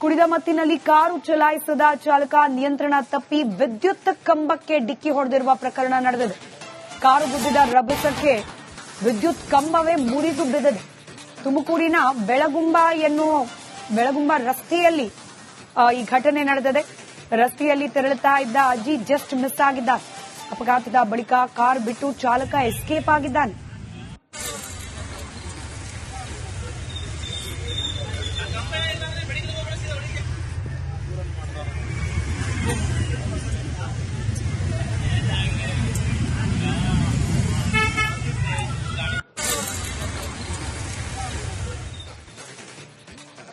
ಕುಡಿದ ಮತ್ತಿನಲ್ಲಿ ಕಾರು ಚಲಾಯಿಸಿದ ಚಾಲಕ ನಿಯಂತ್ರಣ ತಪ್ಪಿ ವಿದ್ಯುತ್ ಕಂಬಕ್ಕೆ ಡಿಕ್ಕಿ ಹೊಡೆದಿರುವ ಪ್ರಕರಣ ನಡೆದಿದೆ. ಕಾರು ಗುದ್ದಿದ ರಭಸಕ್ಕೆ ವಿದ್ಯುತ್ ಕಂಬವೇ ಮುರಿದು ಬಿದ್ದಿದೆ. ತುಮಕೂರಿನ ಬೆಳಗುಂಬ ರಸ್ತೆಯಲ್ಲಿ ಈ ಘಟನೆ ನಡೆದಿದೆ. ರಸ್ತೆಯಲ್ಲಿ ತೆರಳುತ್ತಾ ಇದ್ದ ಅಜ್ಜಿ ಜಸ್ಟ್ ಮಿಸ್ ಆಗಿದ್ದಾರೆ. ಅಪಘಾತದ ಬಳಿಕ ಕಾರ್ ಬಿಟ್ಟು ಚಾಲಕ ಎಸ್ಕೇಪ್ ಆಗಿದ್ದಾನೆ.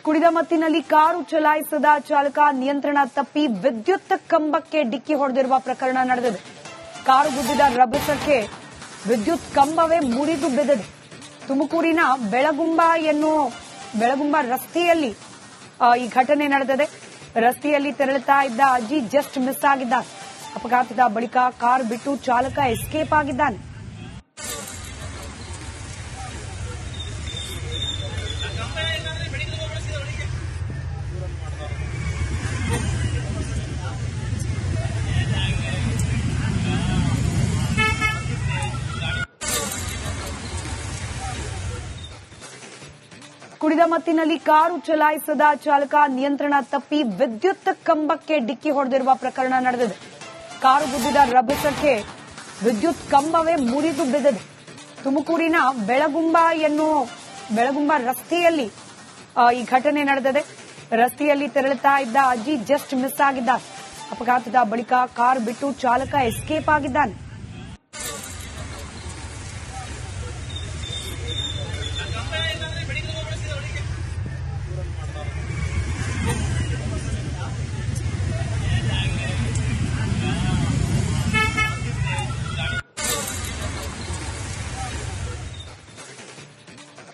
ಕುಡಿದ ಮತ್ತಿನಲ್ಲಿ ಕಾರು ಚಲಾಯಿಸಿದ ಚಾಲಕ ನಿಯಂತ್ರಣ ತಪ್ಪಿ ವಿದ್ಯುತ್ ಕಂಬಕ್ಕೆ ಡಿಕ್ಕಿ ಹೊಡೆದಿರುವ ಪ್ರಕರಣ ನಡೆದಿದೆ. ಕಾರು ಗುದ್ದಿದ ರಭಸಕ್ಕೆ ವಿದ್ಯುತ್ ಕಂಬವೇ ಮುರಿದು ಬಿದ್ದಿದೆ. ತುಮಕೂರಿನ ಬೆಳಗುಂಬ ರಸ್ತೆಯಲ್ಲಿ ಈ ಘಟನೆ ನಡೆದಿದೆ. ರಸ್ತೆಯಲ್ಲಿ ತೆರಳುತ್ತಾ ಇದ್ದ ಅಜ್ಜಿ ಜಸ್ಟ್ ಮಿಸ್ ಆಗಿದ್ದಾರೆ. ಅಪಘಾತದ ಬಳಿಕ ಕಾರ್ ಬಿಟ್ಟು ಚಾಲಕ ಎಸ್ಕೇಪ್ ಆಗಿದ್ದಾನೆ. ಕುಡಿದ ಮತ್ತಿನಲ್ಲಿ ಕಾರು ಚಲಾಯಿಸಿದ ಚಾಲಕ ನಿಯಂತ್ರಣ ತಪ್ಪಿ ವಿದ್ಯುತ್ ಕಂಬಕ್ಕೆ ಡಿಕ್ಕಿ ಹೊಡೆದಿರುವ ಪ್ರಕರಣ ನಡೆದಿದೆ. ಕಾರು ಗುದ್ದಿದ ರಭಸಕ್ಕೆ ವಿದ್ಯುತ್ ಕಂಬವೇ ಮುರಿದು ಬಿದ್ದಿದೆ. ತುಮಕೂರಿನ ಬೆಳಗುಂಬ ರಸ್ತೆಯಲ್ಲಿ ಈ ಘಟನೆ ನಡೆದಿದೆ. ರಸ್ತೆಯಲ್ಲಿ ತೆರಳುತ್ತಾ ಇದ್ದ ಅಜ್ಜಿ ಜಸ್ಟ್ ಮಿಸ್ ಆಗಿದ್ದಾರೆ. ಅಪಘಾತದ ಬಳಿಕ ಕಾರ್ ಬಿಟ್ಟು ಚಾಲಕ ಎಸ್ಕೇಪ್ ಆಗಿದ್ದಾನೆ.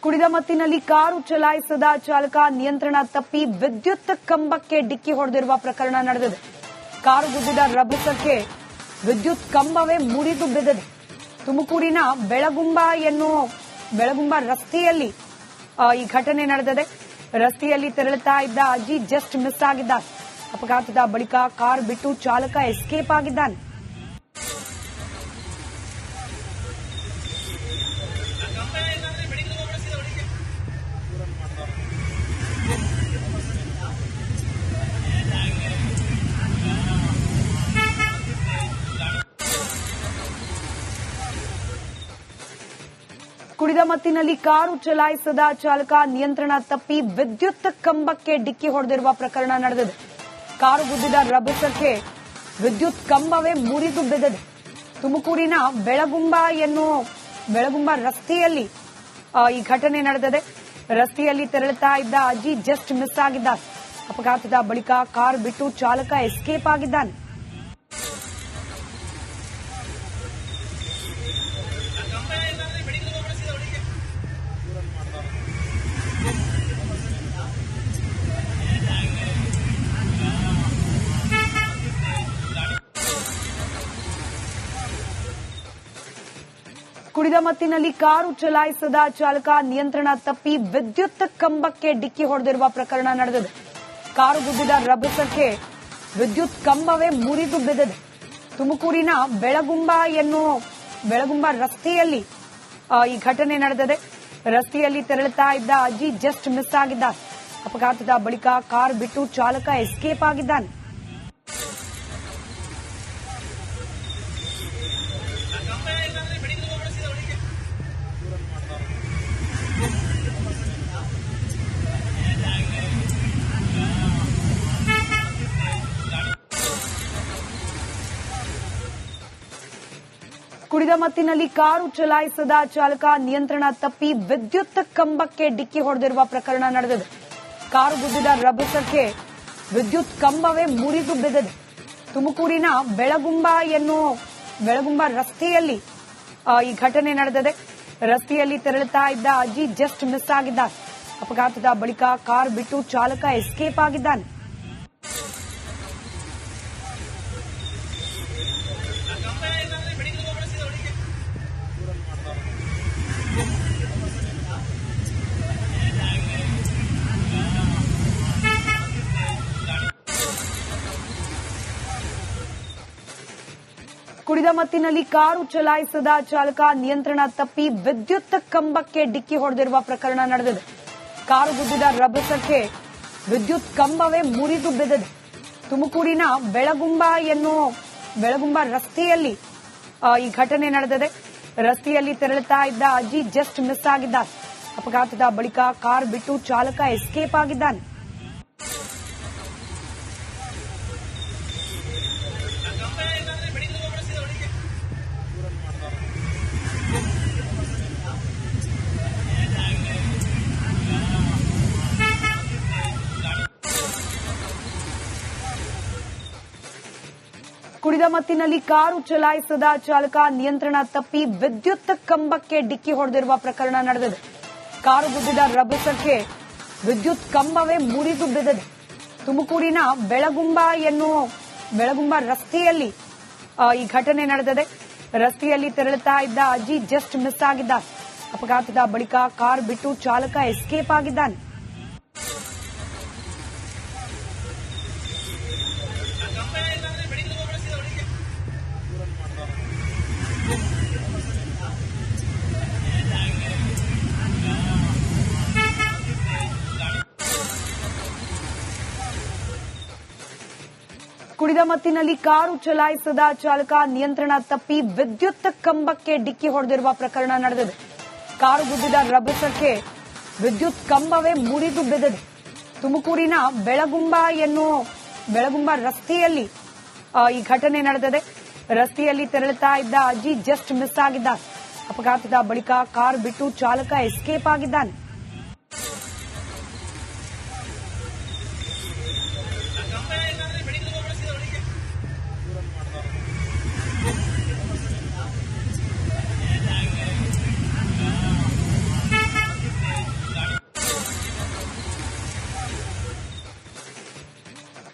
ಕುಡಿದ ಮತ್ತಿನಲ್ಲಿ ಕಾರು ಚಲಾಯಿಸಿದ ಚಾಲಕ ನಿಯಂತ್ರಣ ತಪ್ಪಿ ವಿದ್ಯುತ್ ಕಂಬಕ್ಕೆ ಡಿಕ್ಕಿ ಹೊಡೆದಿರುವ ಪ್ರಕರಣ ನಡೆದಿದೆ. ಕಾರು ಗುದ್ದಿದ ರಭಸಕ್ಕೆ ವಿದ್ಯುತ್ ಕಂಬವೇ ಮುರಿದು ಬಿದ್ದಿದೆ. ತುಮಕೂರಿನ ಬೆಳಗುಂಬ ರಸ್ತೆಯಲ್ಲಿ ಈ ಘಟನೆ ನಡೆದಿದೆ. ರಸ್ತೆಯಲ್ಲಿ ತೆರಳುತ್ತಾ ಇದ್ದ ಅಜ್ಜಿ ಜಸ್ಟ್ ಮಿಸ್ ಆಗಿದ್ದಾರೆ. ಅಪಘಾತದ ಬಳಿಕ ಕಾರ್ ಬಿಟ್ಟು ಚಾಲಕ ಎಸ್ಕೇಪ್ ಆಗಿದ್ದಾನೆ. ಕುಡಿದ ಮತ್ತಿನಲ್ಲಿ ಕಾರು ಚಲಾಯಿಸಿದ ಚಾಲಕ ನಿಯಂತ್ರಣ ತಪ್ಪಿ ವಿದ್ಯುತ್ ಕಂಬಕ್ಕೆ ಡಿಕ್ಕಿ ಹೊಡೆದಿರುವ ಪ್ರಕರಣ ನಡೆದಿದೆ. ಕಾರು ಗುದ್ದಿದ ರಭಸಕ್ಕೆ ವಿದ್ಯುತ್ ಕಂಬವೇ ಮುರಿದು ಬಿದ್ದಿದೆ. ತುಮಕೂರಿನ ಬೆಳಗುಂಬ ರಸ್ತೆಯಲ್ಲಿ ಈ ಘಟನೆ ನಡೆದಿದೆ. ರಸ್ತೆಯಲ್ಲಿ ತೆರಳುತ್ತಾ ಇದ್ದ ಅಜ್ಜಿ ಜಸ್ಟ್ ಮಿಸ್ ಆಗಿದ್ದಾರೆ. ಅಪಘಾತದ ಬಳಿಕ ಕಾರ್ ಬಿಟ್ಟು ಚಾಲಕ ಎಸ್ಕೇಪ್ ಆಗಿದ್ದಾನೆ. ಕುಡಿದ ಮತ್ತಿನಲ್ಲಿ ಕಾರು ಚಲಾಯಿಸಿದ ಚಾಲಕ ನಿಯಂತ್ರಣ ತಪ್ಪಿ ವಿದ್ಯುತ್ ಕಂಬಕ್ಕೆ ಡಿಕ್ಕಿ ಹೊಡೆದಿರುವ ಪ್ರಕರಣ ನಡೆದಿದೆ. ಕಾರು ಗುದ್ದಿದ ರಭಸಕ್ಕೆ ವಿದ್ಯುತ್ ಕಂಬವೇ ಮುರಿದು ಬಿದ್ದಿದೆ. ತುಮಕೂರಿನ ಬೆಳಗುಂಬ ರಸ್ತೆಯಲ್ಲಿ ಈ ಘಟನೆ ನಡೆದಿದೆ. ರಸ್ತೆಯಲ್ಲಿ ತೆರಳುತ್ತಾ ಇದ್ದ ಅಜ್ಜಿ ಜಸ್ಟ್ ಮಿಸ್ ಆಗಿದ್ದಾರೆ. ಅಪಘಾತದ ಬಳಿಕ ಕಾರ್ ಬಿಟ್ಟು ಚಾಲಕ ಎಸ್ಕೇಪ್ ಆಗಿದ್ದಾನೆ. ಕುಡಿದ ಮತ್ತಿನಲ್ಲಿ ಕಾರು ಚಲಾಯಿಸಿದ ಚಾಲಕ ನಿಯಂತ್ರಣ ತಪ್ಪಿ ವಿದ್ಯುತ್ ಕಂಬಕ್ಕೆ ಡಿಕ್ಕಿ ಹೊಡೆದಿರುವ ಪ್ರಕರಣ ನಡೆದಿದೆ. ಕಾರು ಗುದ್ದಿದ ರಭಸಕ್ಕೆ ವಿದ್ಯುತ್ ಕಂಬವೇ ಮುರಿದು ಬಿದ್ದಿದೆ. ತುಮಕೂರಿನ ಬೆಳಗುಂಬ ರಸ್ತೆಯಲ್ಲಿ ಈ ಘಟನೆ ನಡೆದಿದೆ. ರಸ್ತೆಯಲ್ಲಿ ತೆರಳುತ್ತಾ ಇದ್ದ ಅಜ್ಜಿ ಜಸ್ಟ್ ಮಿಸ್ ಆಗಿದ್ದಾರೆ. ಅಪಘಾತದ ಬಳಿಕ ಕಾರ್ ಬಿಟ್ಟು ಚಾಲಕ ಎಸ್ಕೇಪ್ ಆಗಿದ್ದಾನೆ. ಕುಡಿದ ಮತ್ತಿನಲ್ಲಿ ಕಾರು ಚಲಾಯಿಸಿದ ಚಾಲಕ ನಿಯಂತ್ರಣ ತಪ್ಪಿ ವಿದ್ಯುತ್ ಕಂಬಕ್ಕೆ ಡಿಕ್ಕಿ ಹೊಡೆದಿರುವ ಪ್ರಕರಣ ನಡೆದಿದೆ. ಕಾರು ಗುದ್ದಿದ ರಭಸಕ್ಕೆ ವಿದ್ಯುತ್ ಕಂಬವೇ ಮುರಿದು ಬಿದ್ದಿದೆ. ತುಮಕೂರಿನ ಬೆಳಗುಂಬ ರಸ್ತೆಯಲ್ಲಿ ಈ ಘಟನೆ ನಡೆದಿದೆ. ರಸ್ತೆಯಲ್ಲಿ ತೆರಳುತ್ತಾ ಇದ್ದ ಅಜ್ಜಿ ಜಸ್ಟ್ ಮಿಸ್ ಆಗಿದ್ದಾರೆ. ಅಪಘಾತದ ಬಳಿಕ ಕಾರ್ ಬಿಟ್ಟು ಚಾಲಕ ಎಸ್ಕೇಪ್ ಆಗಿದ್ದಾನೆ. ಕುಡಿದ ಮತ್ತಿನಲ್ಲಿ ಕಾರು ಚಲಾಯಿಸಿದ ಚಾಲಕ ನಿಯಂತ್ರಣ ತಪ್ಪಿ ವಿದ್ಯುತ್ ಕಂಬಕ್ಕೆ ಡಿಕ್ಕಿ ಹೊಡೆದಿರುವ ಪ್ರಕರಣ ನಡೆದಿದೆ. ಕಾರು ಗುದ್ದಿದ ರಭಸಕ್ಕೆ ವಿದ್ಯುತ್ ಕಂಬವೇ ಮುರಿದು ಬಿದ್ದಿದೆ. ತುಮಕೂರಿನ ಬೆಳಗುಂಬ ರಸ್ತೆಯಲ್ಲಿ ಈ ಘಟನೆ ನಡೆದಿದೆ. ರಸ್ತೆಯಲ್ಲಿ ತೆರಳುತ್ತಾ ಇದ್ದ ಅಜ್ಜಿ ಜಸ್ಟ್ ಮಿಸ್ ಆಗಿದ್ದಾರೆ. ಅಪಘಾತದ ಬಳಿಕ ಕಾರ್ ಬಿಟ್ಟು ಚಾಲಕ ಎಸ್ಕೇಪ್ ಆಗಿದ್ದಾನೆ. ಕುಡಿದ ಮತ್ತಿನಲ್ಲಿ ಕಾರು ಚಲಾಯಿಸಿದ ಚಾಲಕ ನಿಯಂತ್ರಣ ತಪ್ಪಿ ವಿದ್ಯುತ್ ಕಂಬಕ್ಕೆ ಡಿಕ್ಕಿ ಹೊಡೆದಿರುವ ಪ್ರಕರಣ ನಡೆದಿದೆ. ಕಾರು ಗುದ್ದಿದ ರಭಸಕ್ಕೆ ವಿದ್ಯುತ್ ಕಂಬವೇ ಮುರಿದು ಬಿದ್ದಿದೆ. ತುಮಕೂರಿನ ಬೆಳಗುಂಬ ರಸ್ತೆಯಲ್ಲಿ ಈ ಘಟನೆ ನಡೆದಿದೆ. ರಸ್ತೆಯಲ್ಲಿ ತೆರಳುತ್ತಾ ಇದ್ದ ಅಜ್ಜಿ ಜಸ್ಟ್ ಮಿಸ್ ಆಗಿದ್ದಾರೆ. ಅಪಘಾತದ ಬಳಿಕ ಕಾರ್ ಬಿಟ್ಟು ಚಾಲಕ ಎಸ್ಕೇಪ್ ಆಗಿದ್ದಾನೆ.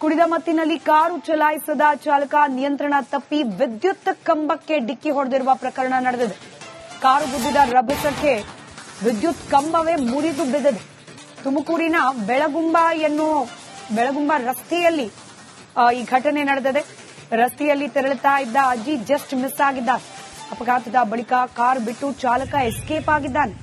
ಕುಡಿದ ಮತ್ತಿನಲ್ಲಿ ಕಾರು ಚಲಾಯಿಸಿದ ಚಾಲಕ ನಿಯಂತ್ರಣ ತಪ್ಪಿ ವಿದ್ಯುತ್ ಕಂಬಕ್ಕೆ ಡಿಕ್ಕಿ ಹೊಡೆದಿರುವ ಪ್ರಕರಣ ನಡೆದಿದೆ. ಕಾರು ಗುದ್ದಿದ ರಭಸಕ್ಕೆ ವಿದ್ಯುತ್ ಕಂಬವೇ ಮುರಿದು ಬಿದ್ದಿದೆ. ತುಮಕೂರಿನ ಬೆಳಗುಂಬ ರಸ್ತೆಯಲ್ಲಿ ಈ ಘಟನೆ ನಡೆದಿದೆ. ರಸ್ತೆಯಲ್ಲಿ ತೆರಳುತ್ತಾ ಇದ್ದ ಅಜ್ಜಿ ಜಸ್ಟ್ ಮಿಸ್ ಆಗಿದ್ದಾರೆ. ಅಪಘಾತದ ಬಳಿಕ ಕಾರ್ ಬಿಟ್ಟು ಚಾಲಕ ಎಸ್ಕೇಪ್ ಆಗಿದ್ದಾನೆ.